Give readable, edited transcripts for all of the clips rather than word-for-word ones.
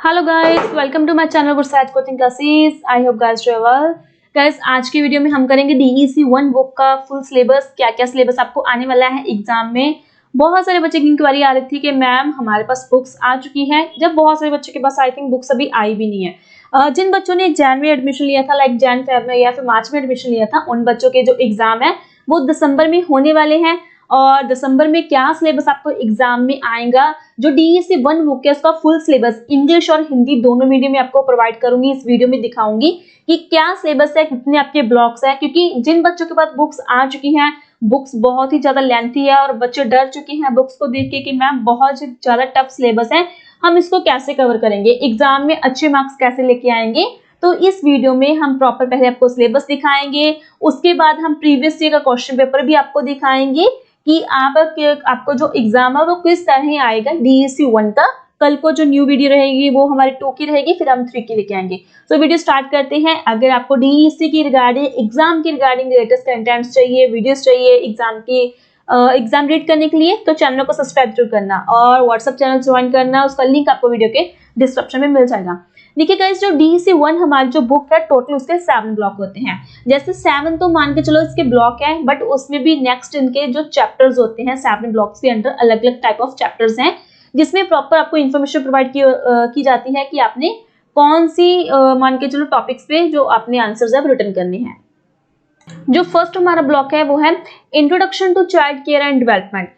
Hello guys, welcome to my channel Gursahid coaching classes. I hope guys do well. Guys, आज की video में हम करेंगे DEC 1 बुक का फुल सिलेबस। क्या क्या सिलेबस आपको आने वाला है एग्जाम में। बहुत सारे बच्चे की इंक्वायरी आ रही थी कि मैम हमारे पास बुक्स आ चुकी हैं, जब बहुत सारे बच्चों के पास आई थिंक बुक्स अभी आई भी नहीं है। जिन बच्चों ने जैन में एडमिशन लिया था, लाइक जैन फेब में या फिर मार्च में एडमिशन लिया था, उन बच्चों के जो एग्जाम है वो दिसंबर में होने वाले हैं। और दिसंबर में क्या सिलेबस आपको एग्जाम में आएगा, जो DEC 1 बुक है उसका फुल सिलेबस इंग्लिश और हिंदी दोनों मीडियम में आपको प्रोवाइड करूंगी। इस वीडियो में दिखाऊंगी कि क्या सिलेबस है, कितने आपके ब्लॉक्स है, क्योंकि जिन बच्चों के पास बुक्स आ चुकी हैं, बुक्स बहुत ही ज्यादा लेंथी है और बच्चे डर चुके हैं बुक्स को देख के कि मैम बहुत ज्यादा टफ सिलेबस है, हम इसको कैसे कवर करेंगे, एग्जाम में अच्छे मार्क्स कैसे लेके आएंगे। तो इस वीडियो में हम प्रॉपर पहले आपको सिलेबस दिखाएंगे, उसके बाद हम प्रीवियस ईयर का क्वेश्चन पेपर भी आपको दिखाएंगे कि आपको जो एग्जाम है वो किस तरह आएगा DEC 1 का। कल को जो न्यू वीडियो रहेगी वो हमारी 2 की रहेगी, फिर हम 3 की लेके आएंगे। तो वीडियो स्टार्ट करते हैं। अगर आपको DEC की रिगार्डिंग एग्जाम की रिगार्डिंग लेटेस्ट कंटेंट्स चाहिए, वीडियोस चाहिए एग्जाम रीड करने के लिए, तो चैनल को सब्सक्राइब जरूर करना और व्हाट्सएप चैनल ज्वाइन करना। उसका लिंक आपको वीडियो के डिस्क्रिप्शन में मिल जाएगा। देखिए गाइस, जो DEC 1 हमारी जो बुक है टोटल उसके 7 ब्लॉक होते हैं। जैसे 7 तो मान के चलो इसके ब्लॉक है, बट उसमें भी नेक्स्ट इनके जो चैप्टर्स होते हैं 7 ब्लॉक्स के अंदर अलग अलग टाइप ऑफ चैप्टर्स हैं, जिसमें प्रॉपर आपको इन्फॉर्मेशन प्रोवाइड की जाती है कि आपने कौन सी मान के चलो टॉपिक्स पे जो आपने आंसर्स है रिटर्न करने हैं। जो फर्स्ट हमारा ब्लॉक है वो है introduction to child care and development.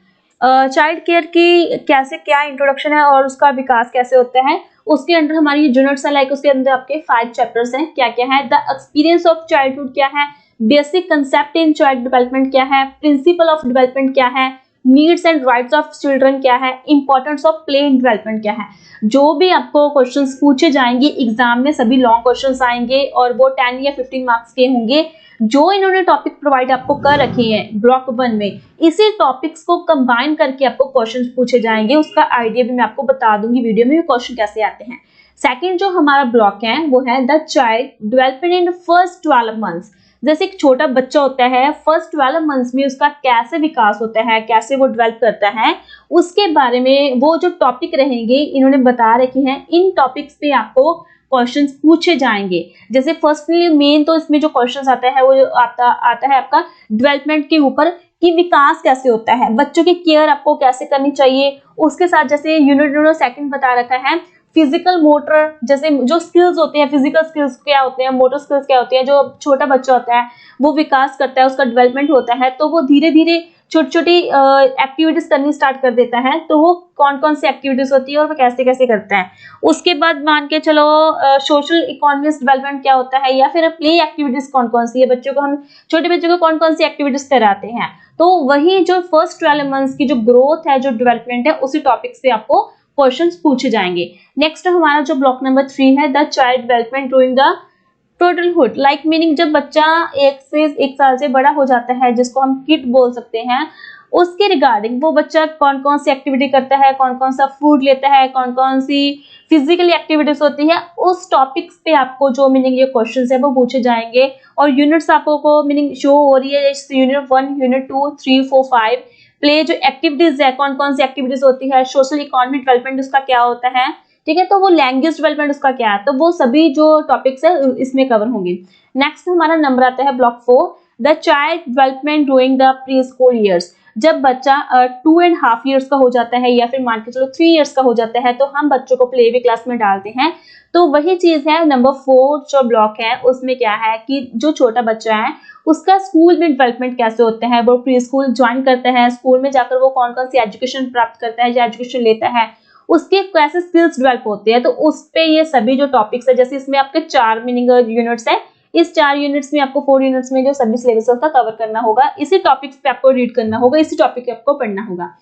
Child care की कैसे क्या इंट्रोडक्शन है और उसका विकास कैसे होता है, उसके अंदर हमारी यूनिट्स है, लाइक उसके अंदर आपके 5 चैप्टर्स हैं। क्या क्या है, द एक्सपीरियंस ऑफ चाइल्डहुड क्या है, basic concept in child development क्या है, प्रिंसिपल ऑफ डेवलपमेंट क्या है, needs and rights of children क्या है, importance of play in development क्या है। जो भी आपको क्वेश्चंस पूछे जाएंगे एग्जाम में, सभी लॉन्ग क्वेश्चंस आएंगे और वो 10 या 15 मार्क्स के होंगे। जो इन्होंने टॉपिक प्रोवाइड आपको कर रखे हैं ब्लॉक 1 में, इसी टॉपिक्स को कंबाइन करके आपको क्वेश्चंस पूछे जाएंगे। उसका आइडिया भी मैं आपको बता दूंगी वीडियो में क्वेश्चन कैसे आते हैं। सेकंड जो हमारा ब्लॉक है वो है the child development in first 12 months. जैसे एक छोटा बच्चा होता है, फर्स्ट 12 मंथ्स में उसका कैसे विकास होता है, कैसे वो डेवलप करता है, उसके बारे में वो जो टॉपिक रहेंगे इन्होंने बता रखे हैं। इन टॉपिक्स पे आपको क्वेश्चंस पूछे जाएंगे। जैसे फर्स्टली मेन तो इसमें जो क्वेश्चंस आता है वो आता है आपका डेवलपमेंट के ऊपर, कि विकास कैसे होता है, बच्चों की केयर आपको कैसे करनी चाहिए। उसके साथ जैसे यूनिट सेकंड बता रखा है फिजिकल मोटर, जैसे जो स्किल्स होते हैं, फिजिकल स्किल्स क्या होते हैं, मोटर स्किल्स क्या होती है। जो छोटा बच्चा होता है वो विकास करता है, उसका डेवलपमेंट होता है, तो वो धीरे धीरे छोटी छोटी एक्टिविटीज करनी स्टार्ट कर देता है। तो वो कौन कौन सी एक्टिविटीज होती है और वो कैसे कैसे करता है। उसके बाद मान के चलो सोशल इकोनॉमिक डेवलपमेंट क्या होता है, या फिर प्ले एक्टिविटीज कौन कौन सी है, बच्चों को हम छोटे बच्चों को कौन कौन सी एक्टिविटीज कराते हैं। तो वही जो फर्स्ट 12 मंथ्स की जो ग्रोथ है, जो डेवलपमेंट है, उसी टॉपिक से आपको क्वेश्चंस पूछे जाएंगे। नेक्स्ट हमारा जो ब्लॉक नंबर 3 है the child development during the toddlerhood, like meaning जब बच्चा 1 साल से बड़ा हो जाता है, जिसको हम किड बोल सकते हैं, उसके रिगार्डिंग वो बच्चा कौन कौन सी एक्टिविटी करता है, कौन कौन सा फूड लेता है, कौन कौन सी फिजिकल एक्टिविटीज होती है, उस टॉपिक्स पे आपको जो मीनिंग ये क्वेश्चंस है वो पूछे जाएंगे। और यूनिट्स आपको मीनिंग शो हो रही है, यूनिट 1, यूनिट 2, 3, 4, 5। प्ले जो एक्टिविटीज है, कौन कौन सी एक्टिविटीज होती है, सोशल इकोनॉमिक डेवलपमेंट उसका क्या होता है, ठीक है, तो वो लैंग्वेज डेवलपमेंट उसका क्या है, तो वो सभी जो टॉपिक्स है इसमें कवर होंगे। नेक्स्ट हमारा नंबर आता है block 4 the child development during the pre school years. जब बच्चा 2.5 ईयर्स का हो जाता है या फिर मान के चलो 3 ईयर्स का हो जाता है, तो हम बच्चों को प्ले वे क्लास में डालते हैं। तो वही चीज है नंबर 4 जो ब्लॉक है, उसमें क्या है कि जो छोटा बच्चा है उसका स्कूल में डेवलपमेंट कैसे होता है, वो प्री स्कूल ज्वाइन करता है, स्कूल में जाकर वो कौन कौन सी एजुकेशन प्राप्त करता है या एजुकेशन लेता है, उसके कैसे स्किल्स डेवलप होते हैं। तो उस पे ये सभी जो टॉपिक्स है, जैसे इसमें आपके 4 मीनिंग यूनिट्स है, इस 4 यूनिट्स में आपको 4 यूनिट्स में जो सभी सिलेबस का कवर करना होगा, इसी टॉपिक्स पे आपको रीड करना होगा, इसी टॉपिक पे आपको पढ़ना होगा।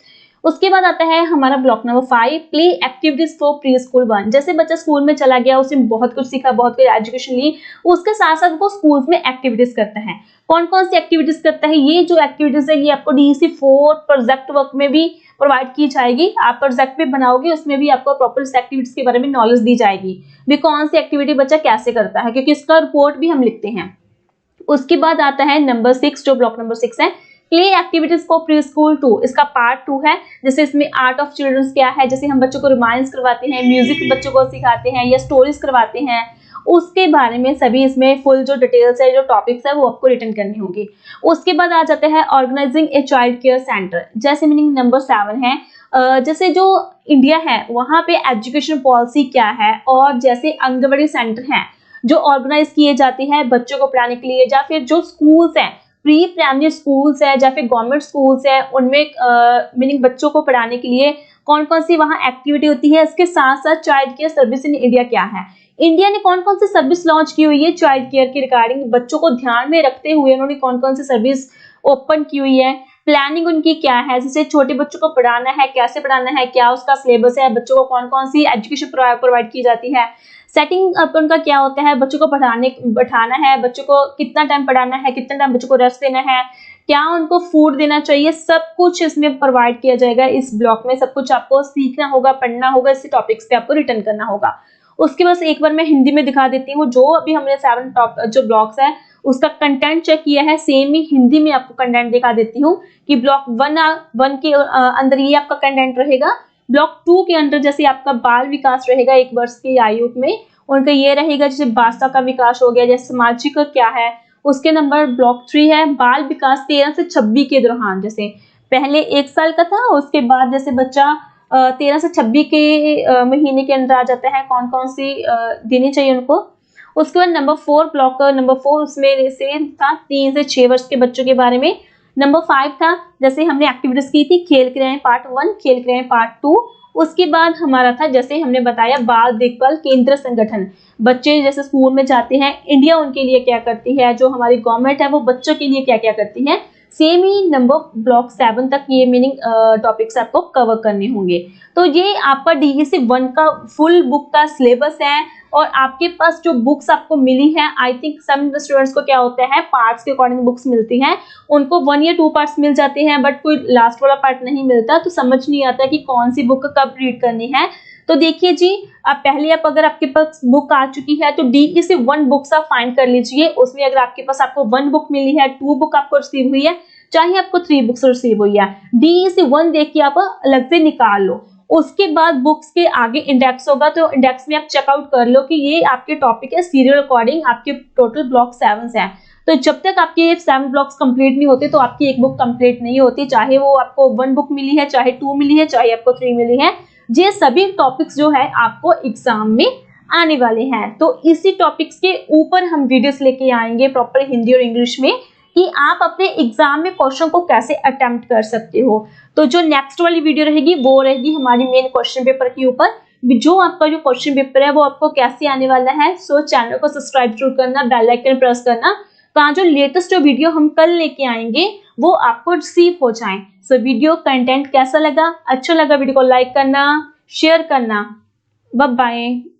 उसके बाद आता है हमारा block number 5 play activities for pre school 1। जैसे बच्चा स्कूल में चला गया, उसने बहुत कुछ सीखा, बहुत कुछ एजुकेशन ली, उसके साथ साथ वो स्कूल में एक्टिविटीज करता है। कौन कौन सी एक्टिविटीज करता है, ये जो एक्टिविटीज है ये आपको DEC 4 प्रोजेक्ट वर्क में भी प्रोवाइड की जाएगी। आप प्रोजेक्ट भी बनाओगे, उसमें भी आपको प्रॉपर इस एक्टिविटीज के बारे में नॉलेज दी जाएगी भी कौन सी एक्टिविटी बच्चा कैसे करता है, क्योंकि इसका रिपोर्ट भी हम लिखते हैं। उसके बाद आता है नंबर 6 जो ब्लॉक नंबर 6 है play activities for pre school 2 इसका पार्ट 2 है। जैसे इसमें आर्ट ऑफ चिल्ड्रंस क्या है, जैसे हम बच्चों को रोमांस करवाते हैं, म्यूजिक बच्चों को सिखाते हैं या स्टोरीज करवाते हैं, उसके बारे में सभी इसमें फुल जो डिटेल्स है, जो टॉपिक्स है, वो आपको रिटर्न करनी होगी। उसके बाद आ जाता है organising a child care centre. जैसे मीनिंग नंबर 7 है, जैसे जो इंडिया है वहाँ पे एजुकेशन पॉलिसी क्या है, और जैसे आंगनबाड़ी सेंटर हैं जो ऑर्गेनाइज किए जाते हैं बच्चों को पढ़ाने के लिए, या फिर जो स्कूल्स हैं, प्री प्राइमरी स्कूल्स है या फिर गवर्नमेंट स्कूल्स है, उनमें मीनिंग बच्चों को पढ़ाने के लिए कौन कौन सी वहाँ एक्टिविटी होती है। इसके साथ साथ child care service in India क्या है, इंडिया ने कौन कौन सी सर्विस लॉन्च की हुई है चाइल्ड केयर के रिगार्डिंग, बच्चों को ध्यान में रखते हुए उन्होंने कौन कौन सी सर्विस ओपन की हुई है, प्लानिंग उनकी क्या है, जैसे छोटे बच्चों को पढ़ाना है, कैसे पढ़ाना है, क्या उसका सिलेबस है, बच्चों को कौन कौन सी एजुकेशन प्रोवाइड की जाती है, सेटिंग अप उनका क्या होता है, बच्चों को बैठाना है, बच्चों को कितना टाइम पढ़ाना है, कितना टाइम बच्चों को रेस्ट देना है, क्या उनको फूड देना चाहिए, सब कुछ इसमें प्रोवाइड किया जाएगा। इस ब्लॉक में सब कुछ आपको सीखना होगा, पढ़ना होगा, इसी टॉपिक्स पे आपको रिटर्न करना होगा। उसके बाद एक बार मैं हिंदी में दिखा देती हूँ, जो अभी हमने 7 टॉप जो ब्लॉक्स है उसका कंटेंट चेक किया है, सेम ही हिंदी में आपको कंटेंट दिखा देती हूँ कि ब्लॉक 1 के अंदर ये आपका कंटेंट रहेगा। ब्लॉक 2 के अंदर जैसे आपका बाल विकास रहेगा 1 वर्ष की आयु में, उनका ये रहेगा जैसे भाषा का विकास हो गया, जैसे सामाजिक का क्या है। उसके नंबर ब्लॉक 3 है बाल विकास 13 से 26 के दौरान, जैसे पहले 1 साल का था, उसके बाद जैसे बच्चा 13 से 26 के महीने के अंदर आ जाता है, कौन कौन सी देनी चाहिए उनको। उसके बाद नंबर 4 ब्लॉक नंबर 4 उसमें से था 3 से 6 वर्ष के बच्चों के बारे में। नंबर 5 था जैसे हमने एक्टिविटीज की थी खेल क्रियाएं पार्ट 1, खेल क्रियाएं पार्ट 2। उसके बाद हमारा था जैसे हमने बताया बाल देखभाल केंद्र संगठन, बच्चे जैसे स्कूल में जाते हैं, इंडिया उनके लिए क्या करती है, जो हमारी गवर्नमेंट है वो बच्चों के लिए क्या क्या करती है। सेम ही नंबर ब्लॉक 7 तक ये मीनिंग टॉपिक्स आपको कवर करने होंगे। तो ये आपका DEC 1 का फुल बुक का सिलेबस है, और आपके पास जो बुक्स आपको मिली है, आई थिंक सम स्टूडेंट्स को क्या होता है पार्ट्स के अकॉर्डिंग बुक्स मिलती हैं, उनको 1 या 2 पार्ट्स मिल जाते हैं, बट कोई लास्ट वाला पार्ट नहीं मिलता, तो समझ नहीं आता कि कौन सी बुक कब रीड करनी है। तो देखिए जी, आप अगर आपके पास बुक आ चुकी है तो DEC 1 बुक्स आप फाइंड कर लीजिए। उसमें अगर आपके पास आपको 1 बुक मिली है, 2 बुक आपको रिसीव हुई है, चाहे आपको 3 बुक्स रिसीव हुई है, DEC 1 देख के आप अलग से निकाल लो। उसके बाद बुक्स के आगे इंडेक्स होगा, तो इंडेक्स में आप चेकआउट कर लो कि ये आपके टॉपिक है सीरियल अकॉर्डिंग, आपके टोटल ब्लॉक 7 हैं। तो जब तक आपके 7 ब्लॉक्स कंप्लीट नहीं होते तो आपकी एक बुक कंप्लीट नहीं होती, चाहे वो आपको 1 बुक मिली है, चाहे 2 मिली है, चाहे आपको 3 मिली है। ये सभी टॉपिक्स जो है आपको एग्जाम में आने वाले हैं। तो इसी टॉपिक्स के ऊपर हम वीडियोस लेके आएंगे प्रॉपर हिंदी और इंग्लिश में, कि आप अपने एग्जाम में क्वेश्चन को कैसे अटेम्प्ट कर सकते हो। तो जो नेक्स्ट वाली वीडियो रहेगी वो रहेगी हमारी मेन क्वेश्चन पेपर के ऊपर, जो आपका जो क्वेश्चन पेपर है वो आपको कैसे आने वाला है। सो चैनल को सब्सक्राइब जरूर करना, बेल आइकन प्रेस करना, तो जो लेटेस्ट जो वीडियो हम कल लेके आएंगे वो आपको रिसीव हो जाए। सो वीडियो कंटेंट कैसा लगा, अच्छा लगा वीडियो को लाइक करना, शेयर करना। Bye bye.